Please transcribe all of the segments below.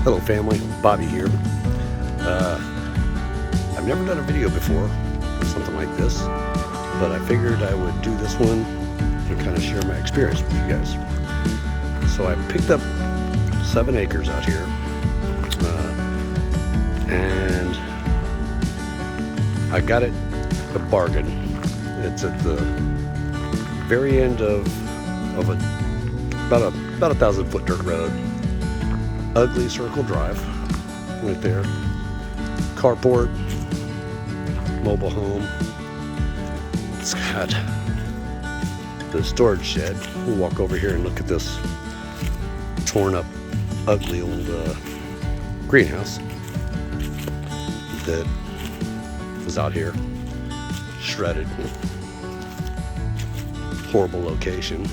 Hello family, Bobby here. I've never done a video before or something like this, but I figured I would do this one and kind of share my experience with you guys. So I picked up 7 acres out here, and I got it a bargain. It's at the very end of about a 1,000-foot dirt road. Ugly circle drive right there. Carport, mobile home. It's got the storage shed. We'll walk over here and look at this torn up, ugly old greenhouse that was out here, shredded. Horrible location.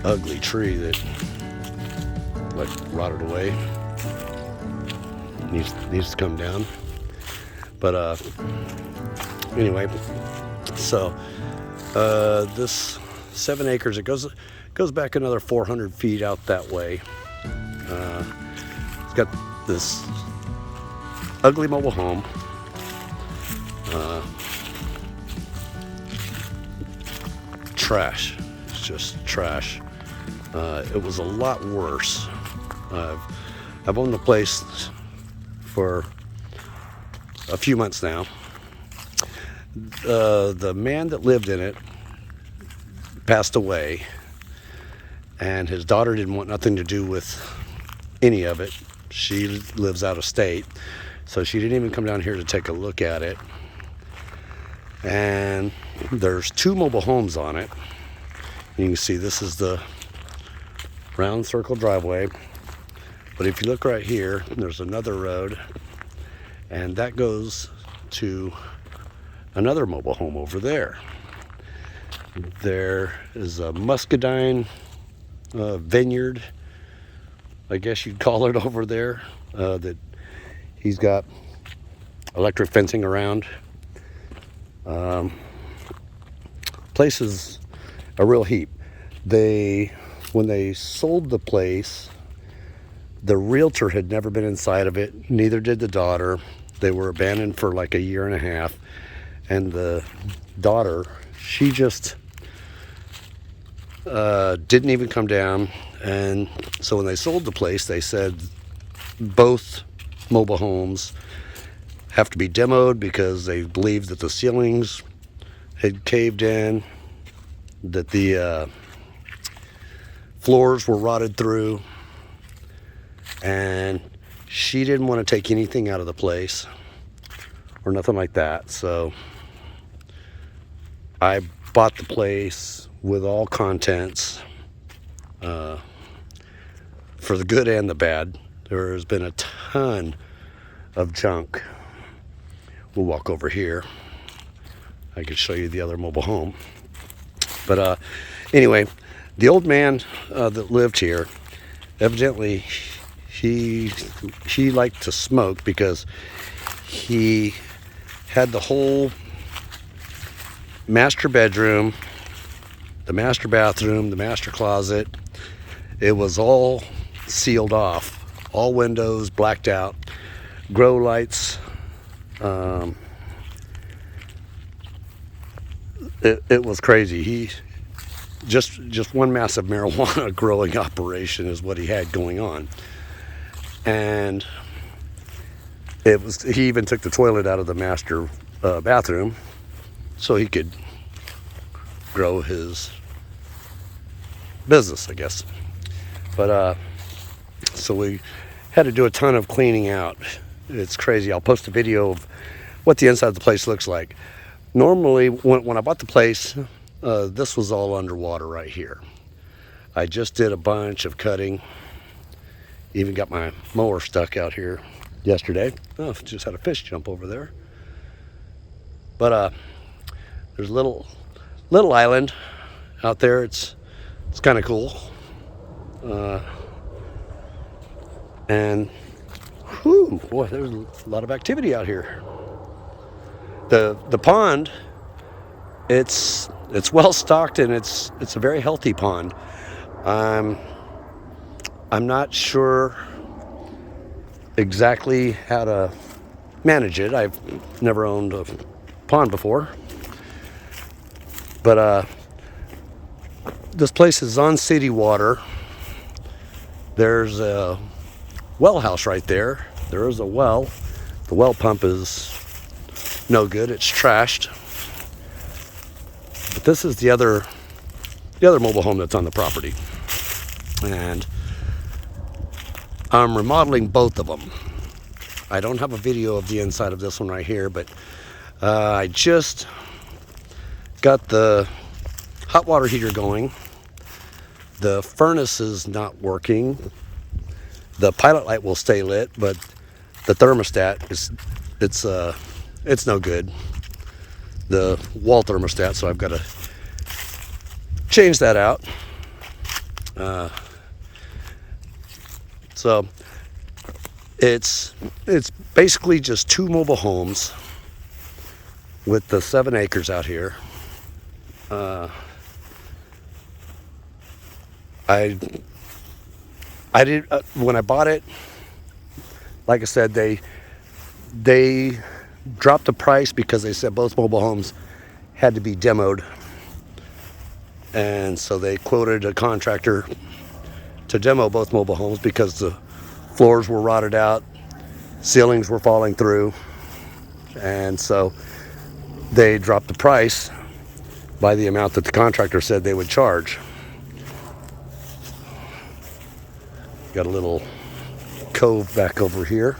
Ugly tree that like rotted away. Needs to come down. But anyway, so this 7 acres, it goes back another 400 feet out that way. It's got this ugly mobile home. Trash. It's just trash. It was a lot worse. I've owned the place for a few months now. The man that lived in it passed away, and his daughter didn't want nothing to do with any of it. She lives out of state, so she didn't even come down here to take a look at it. And there's 2 mobile homes on it. You can see this is the round circle driveway. But if you look right here, there's another road, and that goes to another mobile home over there. There is a muscadine vineyard, I guess you'd call it, over there, that he's got electric fencing around. Place is a real heap. When they sold the place, the realtor had never been inside of it, neither did the daughter. They were abandoned for like a year and a half. And the daughter, she just didn't even come down. And so when they sold the place, they said both mobile homes have to be demoed because they believed that the ceilings had caved in, that the floors were rotted through, and she didn't want to take anything out of the place or nothing like that. So I bought the place with all contents, for the good and the bad. There has been a ton of junk. We'll walk over here. I could show you the other mobile home. But anyway, the old man that lived here, evidently he liked to smoke because he had the whole master bedroom, the master bathroom, the master closet. It was all sealed off, all windows blacked out, grow lights. It was crazy. He just one massive marijuana growing operation is what he had going on. And he even took the toilet out of the master bathroom so he could grow his business, I guess. But so we had to do a ton of cleaning out. It's crazy. I'll post a video of what the inside of the place looks like. Normally, when I bought the place, this was all underwater right here. I just did a bunch of cutting. Even got my mower stuck out here yesterday. Oh, just had a fish jump over there. But there's a little island out there. It's kind of cool. And whew, boy, there's a lot of activity out here. The pond, it's well stocked, and it's a very healthy pond. I'm not sure exactly how to manage it. I've never owned a pond before, but this place is on city water. There's a well house right there. There is a well. The well pump is no good. It's trashed. But this is the other mobile home that's on the property, and I'm remodeling both of them. I don't have a video of the inside of this one right here, but I just got the hot water heater going. The furnace is not working. The pilot light will stay lit, but the thermostat it's no good. The wall thermostat, so I've got to change that out. So it's basically just 2 mobile homes with the 7 acres out here. I did when I bought it. Like I said, they dropped the price because they said both mobile homes had to be demoed, and so they quoted a contractor to demo both mobile homes because the floors were rotted out, ceilings were falling through, and so they dropped the price by the amount that the contractor said they would charge. Got a little cove back over here.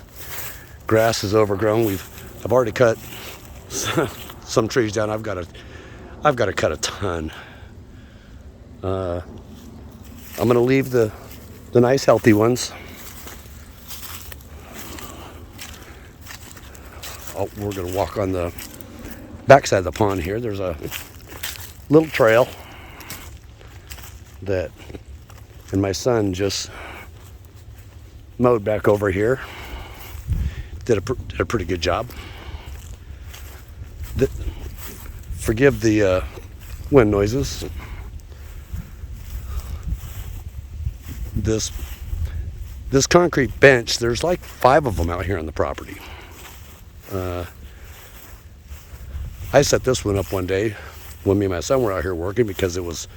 Grass is overgrown. I've already cut some trees down. I've got to cut a ton. I'm gonna leave the nice healthy ones. Oh, we're gonna walk on the backside of the pond here. There's a little trail that, and my son just mowed back over here. Did a pretty good job. Forgive the wind noises. This concrete bench, there's like 5 of them out here on the property. I set this one up one day when me and my son were out here working because it was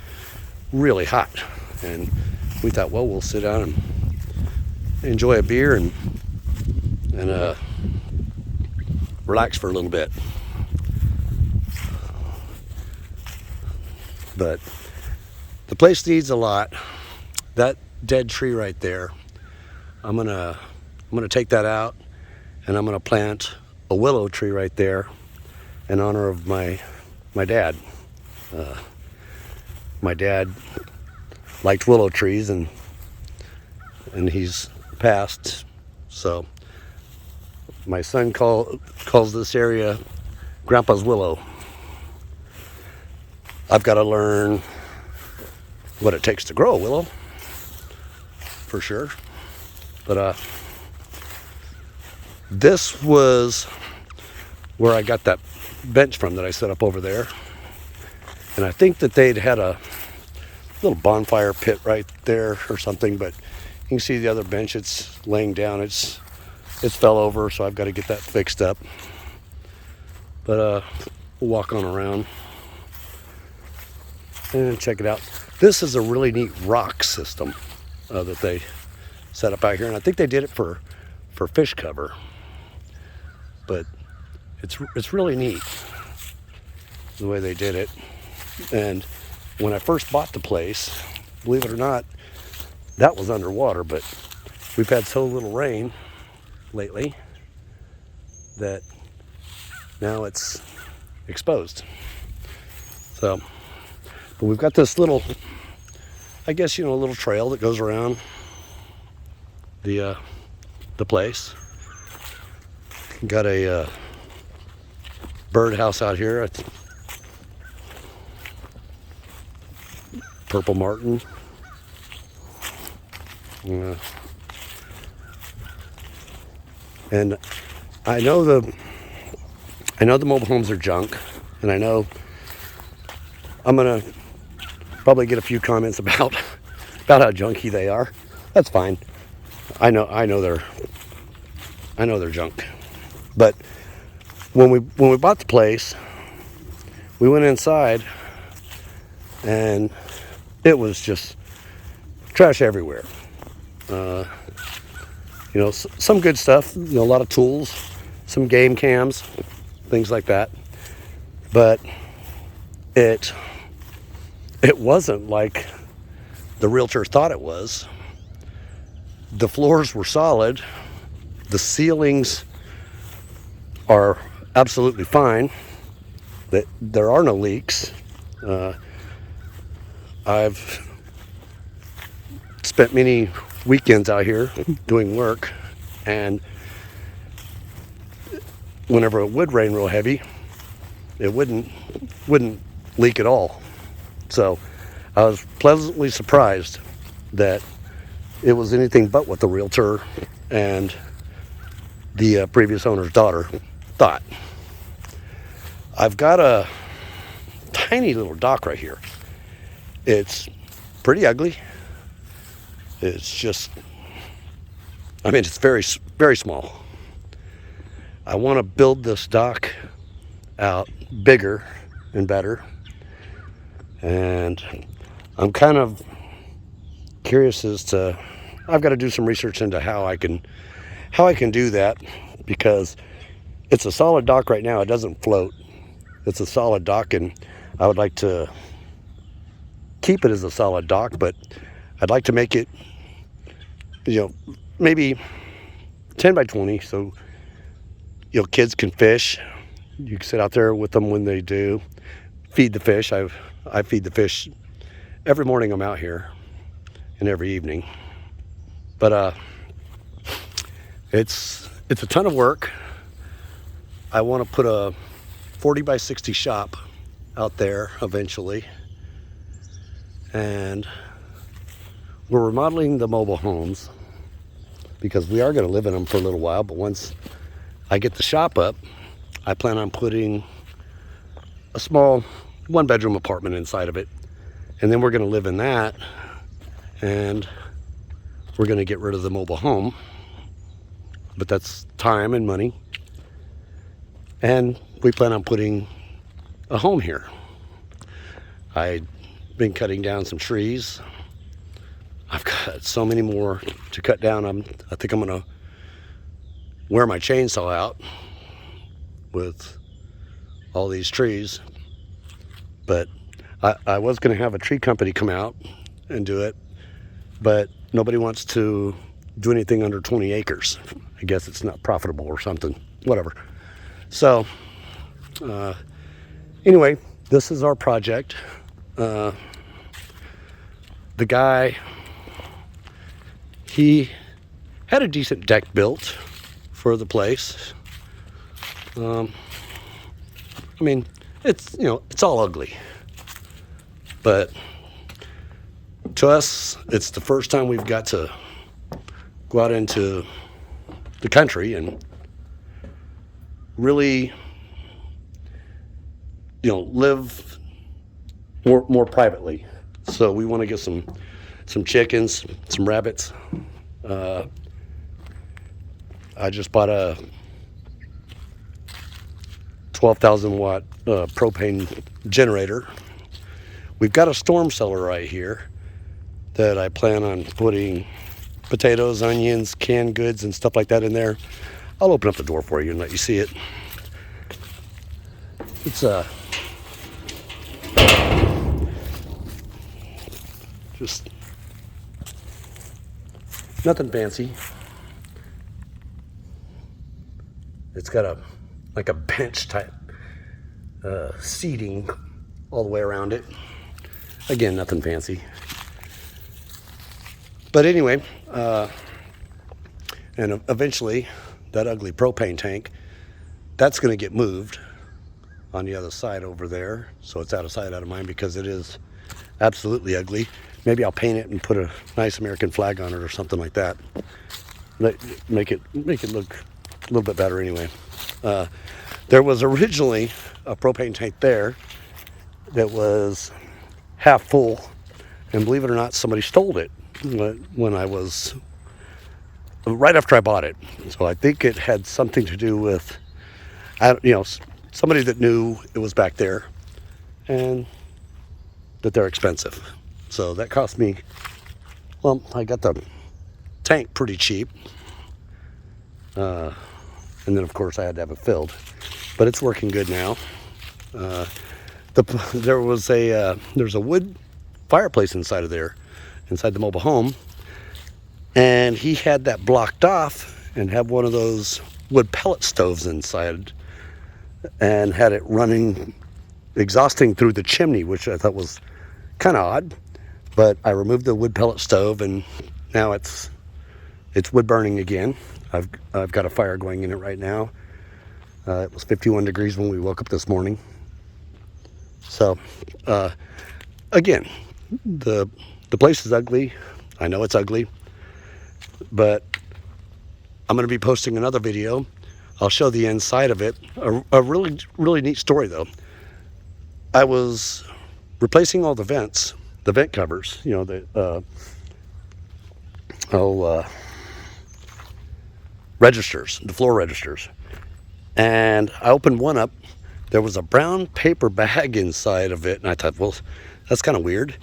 really hot, and we thought, well, we'll sit down and enjoy a beer and relax for a little bit. But the place needs a lot. That dead tree right there, I'm gonna take that out, and I'm gonna plant a willow tree right there in honor of my dad. My dad liked willow trees, and he's passed, so my son calls this area Grandpa's Willow. I've got to learn what it takes to grow a willow, for sure. But this was where I got that bench from that I set up over there. And I think that they'd had a little bonfire pit right there or something, but you can see the other bench, it's laying down. It's fell over, so I've got to get that fixed up. But we'll walk on around and check it out. This is a really neat rock system that they set up out here, and I think they did it for fish cover. But it's really neat the way they did it. And when I first bought the place, believe it or not, that was underwater, but we've had so little rain lately that now it's exposed. So, but we've got this little, I guess, a little trail that goes around the place. Got a birdhouse out here. Purple martin. And I know the mobile homes are junk, and I know I'm gonna probably get a few comments about how junky they are. That's fine. I know I know they're junk. But when we bought the place, we went inside and it was just trash everywhere. Some good stuff, a lot of tools, some game cams, things like that. But it wasn't like the realtor thought it was. The floors were solid. The ceilings are absolutely fine. There are no leaks. I've spent many weekends out here doing work, and whenever it would rain real heavy, it wouldn't leak at all. So I was pleasantly surprised that it was anything but what the realtor and the previous owner's daughter thought. I've got a tiny little dock right here. It's pretty ugly. It's just, it's very, very small. I want to build this dock out bigger and better. And I'm kind of curious as to, I've got to do some research into how I can do that, because it's a solid dock right now. It doesn't float. It's a solid dock, and I would like to keep it as a solid dock, but I'd like to make it, maybe 10 by 20, so kids can fish. You can sit out there with them when they do. Feed the fish. I feed the fish every morning I'm out here, and every evening. But it's a ton of work. I want to put a 40 by 60 shop out there eventually, and we're remodeling the mobile homes because we are going to live in them for a little while. But once I get the shop up, I plan on putting a small 1-bedroom apartment inside of it, and then we're going to live in that, and we're going to get rid of the mobile home. But that's time and money, and we plan on putting a home here. I've been cutting down some trees. I've got so many more to cut down. I think I'm gonna wear my chainsaw out with all these trees. But I was gonna have a tree company come out and do it, but nobody wants to do anything under 20 acres. I guess it's not profitable or something, whatever. So anyway, this is our project. The guy, he had a decent deck built for the place. It's all ugly, but to us, it's the first time we've got to go out into the country and really, live more privately. So we want to get some chickens, some rabbits. I just bought a 12,000 watt propane generator. We've got a storm cellar right here that I plan on putting potatoes, onions, canned goods, and stuff like that in there. I'll open up the door for you and let you see it. It's just nothing fancy. It's got a bench type seating all the way around it. Again, nothing fancy. But anyway, and eventually that ugly propane tank, that's going to get moved on the other side over there. So it's out of sight, out of mind, because it is absolutely ugly. Maybe I'll paint it and put a nice American flag on it or something like that. Make it look a little bit better anyway. There was originally a propane tank there that was half full, and believe it or not, somebody stole it when I was right after I bought it. So I think it had something to do with, somebody that knew it was back there and that they're expensive. So that cost me, well, I got the tank pretty cheap. And then of course I had to have it filled, but it's working good now. There's a wood fireplace inside of there, inside the mobile home, and he had that blocked off and had one of those wood pellet stoves inside and had it running, exhausting through the chimney, which I thought was kind of odd. But I removed the wood pellet stove and now it's wood burning again. I've got a fire going in it right now. It was 51 degrees when we woke up this morning. So again, the place is ugly. I know it's ugly, but I'm going to be posting another video. I'll show the inside of it. A really, really neat story though. I was replacing all the vents, the vent covers, registers, the floor registers. And I opened one up. There was a brown paper bag inside of it. And I thought, well, that's kind of weird.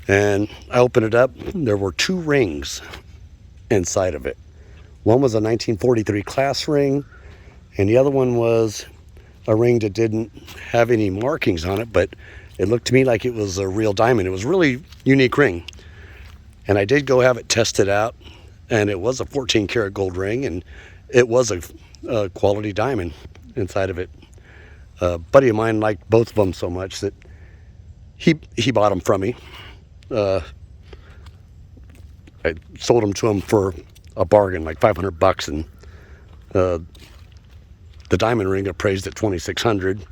And I opened it up. There were 2 rings inside of it. One was a 1943 class ring. And the other one was a ring that didn't have any markings on it, but it looked to me like it was a real diamond. It was a really unique ring. And I did go have it tested out. And it was a 14 karat gold ring, and it was a quality diamond inside of it. A buddy of mine liked both of them so much that he bought them from me. I sold them to him for a bargain, like $500, and the diamond ring appraised at $2,600.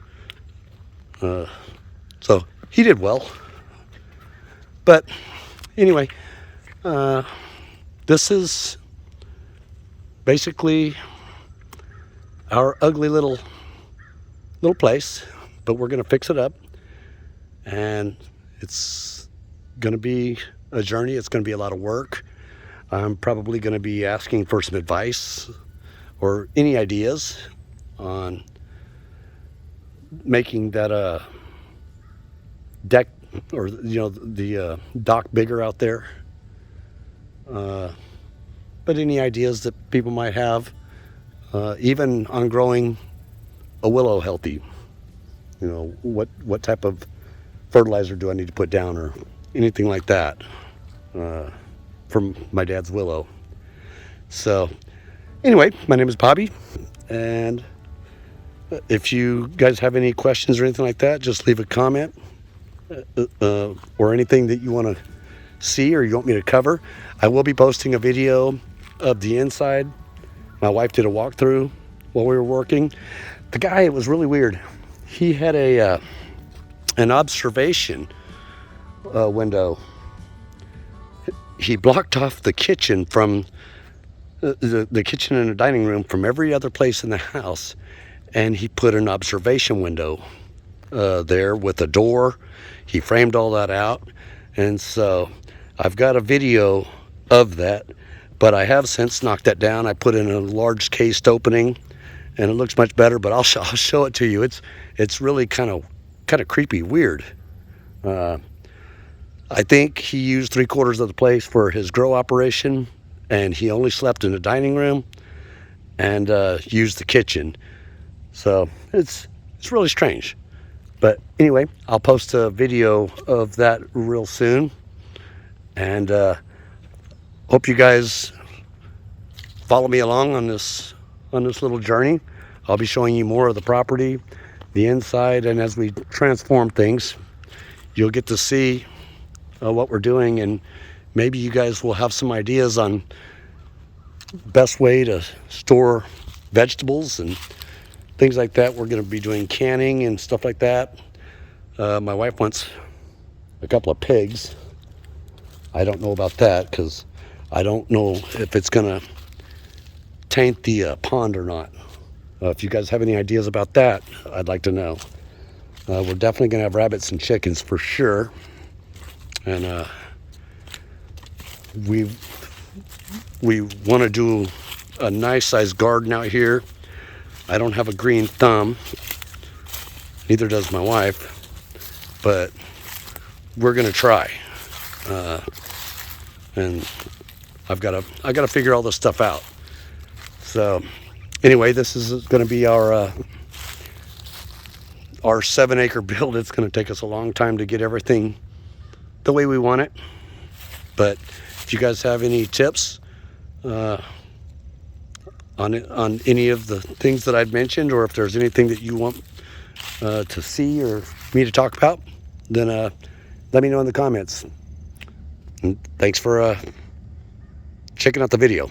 So he did well. But anyway, this is basically our ugly little place, but we're going to fix it up, and it's going to be a journey. It's going to be a lot of work. I'm probably going to be asking for some advice or any ideas on making that deck or the dock bigger out there. But any ideas that people might have, even on growing a willow healthy, what type of fertilizer do I need to put down or anything like that, from my dad's willow. So anyway, my name is Bobby, and if you guys have any questions or anything like that, just leave a comment, or anything that you want to see or you want me to cover. I will be posting a video of the inside. My wife did a walkthrough while we were working. The guy, it was really weird. He had an observation window. He blocked off the kitchen from the kitchen and the dining room from every other place in the house, and he put an observation window there with a door. He framed all that out, and so I've got a video of that, but I have since knocked that down. I put in a large cased opening, and it looks much better, but I'll show it to you. It's really kind of creepy, weird. I think he used 3/4 of the place for his grow operation, and he only slept in the dining room and used the kitchen. So it's really strange. But anyway, I'll post a video of that real soon, and hope you guys follow me along on this little journey. I'll be showing you more of the property, the inside, and as we transform things, you'll get to see what we're doing, and maybe you guys will have some ideas on best way to store vegetables and things like that. We're going to be doing canning and stuff like that. My wife wants a couple of pigs. I don't know about that because I don't know if it's going to taint the pond or not. If you guys have any ideas about that, I'd like to know. We're definitely going to have rabbits and chickens for sure. And we've we want to do a nice sized garden out here. I don't have a green thumb, neither does my wife, but we're gonna try. And I gotta figure all this stuff out. So anyway, this is gonna be our 7-acre build. It's gonna take us a long time to get everything the way we want it. But if you guys have any tips on any of the things that I've mentioned, or if there's anything that you want to see or me to talk about, then let me know in the comments. And thanks for checking out the video.